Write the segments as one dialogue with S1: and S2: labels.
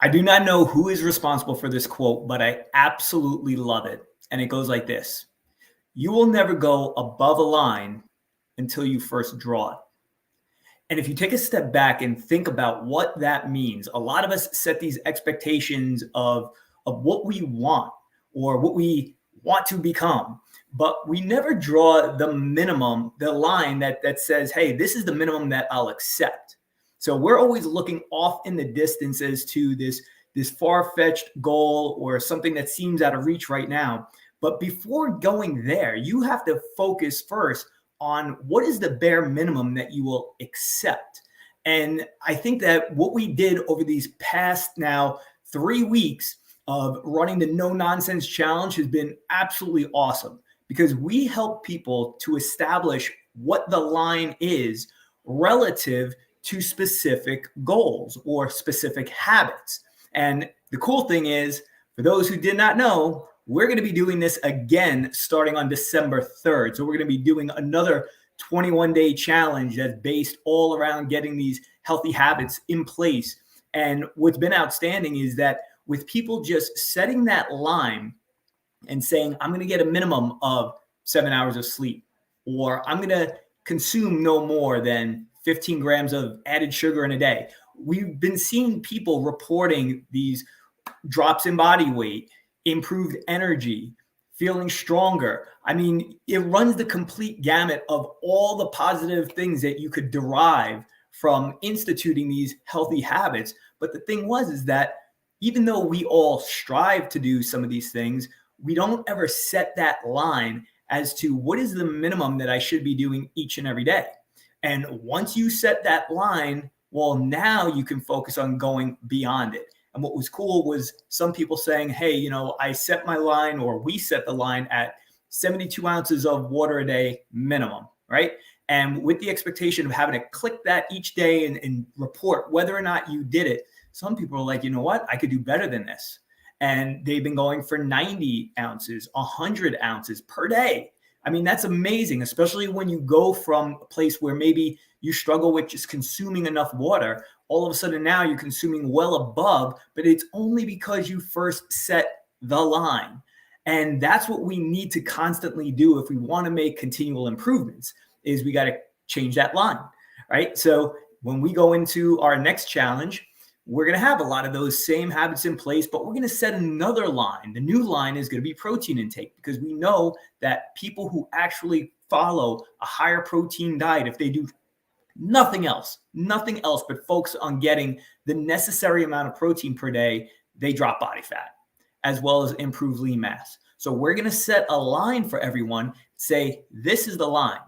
S1: I do not know who is responsible for this quote, but I absolutely love it. And it goes like this: You will never go above a line until you first draw it. And if you take a step back and think about what that means, a lot of us set these expectations of what we want or what we want to become, but we never draw the minimum, the line that says, hey, this is the minimum that I'll accept. So we're always looking off in the distance as to this far-fetched goal or something that seems out of reach right now. But before going there, you have to focus first on what is the bare minimum that you will accept. And I think that what we did over these past now 3 weeks of running the No Nonsense Challenge has been absolutely awesome, because we help people to establish what the line is relative to specific goals or specific habits. And the cool thing is, for those who did not know, we're going to be doing this again starting on December 3rd. So we're going to be doing another 21-day challenge that's based all around getting these healthy habits in place. And what's been outstanding is that with people just setting that line and saying, I'm going to get a minimum of 7 hours of sleep, or I'm going to consume no more than 15 grams of added sugar in a day. We've been seeing people reporting these drops in body weight, improved energy, feeling stronger. I mean, it runs the complete gamut of all the positive things that you could derive from instituting these healthy habits. But the thing is that even though we all strive to do some of these things, we don't ever set that line as to what is the minimum that I should be doing each and every day. And once you set that line, well, now you can focus on going beyond it. And what was cool was some people saying, hey, I set my line, or we set the line at 72 ounces of water a day minimum, right? And with the expectation of having to click that each day and report whether or not you did it, some people are like, you know what, I could do better than this. And they've been going for 90 ounces, 100 ounces per day. I mean, that's amazing, especially when you go from a place where maybe you struggle with just consuming enough water. All of a sudden now you're consuming well above, but it's only because you first set the line. And that's what we need to constantly do if we want to make continual improvements, is we got to change that line, right? So when we go into our next challenge, we're going to have a lot of those same habits in place, but we're going to set another line. The new line is going to be protein intake, because we know that people who actually follow a higher protein diet, if they do nothing else but focus on getting the necessary amount of protein per day, they drop body fat as well as improve lean mass. So we're going to set a line for everyone, say, this is the line.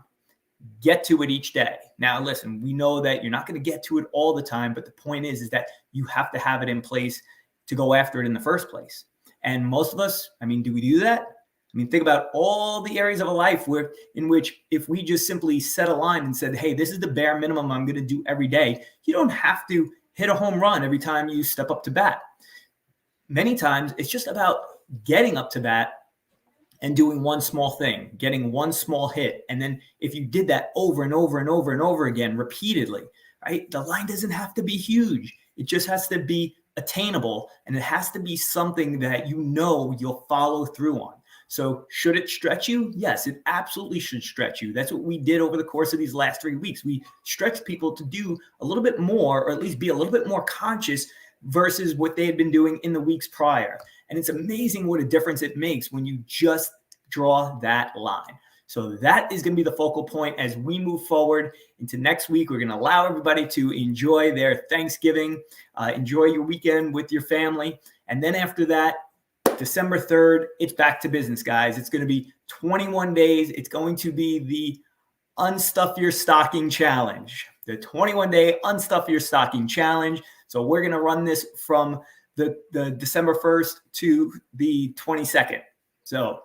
S1: Get to it each day. Now, listen, we know that you're not going to get to it all the time, but the point is that you have to have it in place to go after it in the first place. And most of us, I mean, do we do that? I mean, think about all the areas of a life in which if we just simply set a line and said, hey, this is the bare minimum I'm going to do every day, you don't have to hit a home run every time you step up to bat. Many times it's just about getting up to bat and doing one small thing, getting one small hit. And then if you did that over and over and over and over again, repeatedly, right? The line doesn't have to be huge. It just has to be attainable, and it has to be something that you'll follow through on. So should it stretch you? Yes, it absolutely should stretch you. That's what we did over the course of these last 3 weeks. We stretched people to do a little bit more, or at least be a little bit more conscious versus what they had been doing in the weeks prior. And it's amazing what a difference it makes when you just draw that line. So that is going to be the focal point as we move forward into next week. We're going to allow everybody to enjoy their Thanksgiving, enjoy your weekend with your family. And then after that, December 3rd, it's back to business, guys. It's going to be 21 days. It's going to be the Unstuff Your Stocking Challenge, the 21-day Unstuff Your Stocking Challenge. So we're going to run this from the December 1st to the 22nd. So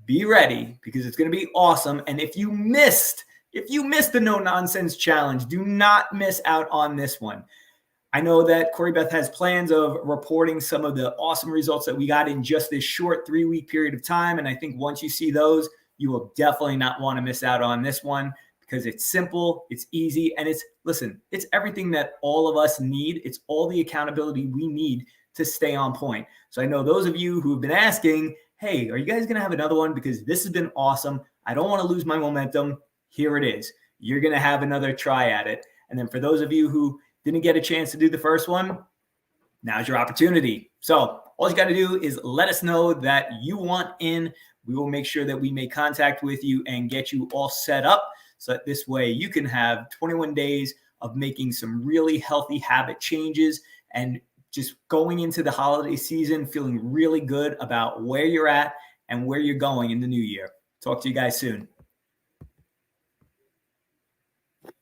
S1: be ready, because it's going to be awesome. And if you missed the No Nonsense Challenge, do not miss out on this one. I know that Corey Beth has plans of reporting some of the awesome results that we got in just this short 3-week period of time. And I think once you see those, you will definitely not want to miss out on this one, because it's simple, it's easy, and it's everything that all of us need. It's all the accountability we need to stay on point. So I know those of you who have been asking, hey, are you guys going to have another one? Because this has been awesome. I don't want to lose my momentum. Here it is. You're going to have another try at it. And then for those of you who didn't get a chance to do the first one, now's your opportunity. So all you got to do is let us know that you want in. We will make sure that we make contact with you and get you all set up so that this way you can have 21 days of making some really healthy habit changes and just going into the holiday season feeling really good about where you're at and where you're going in the new year. Talk to you guys soon.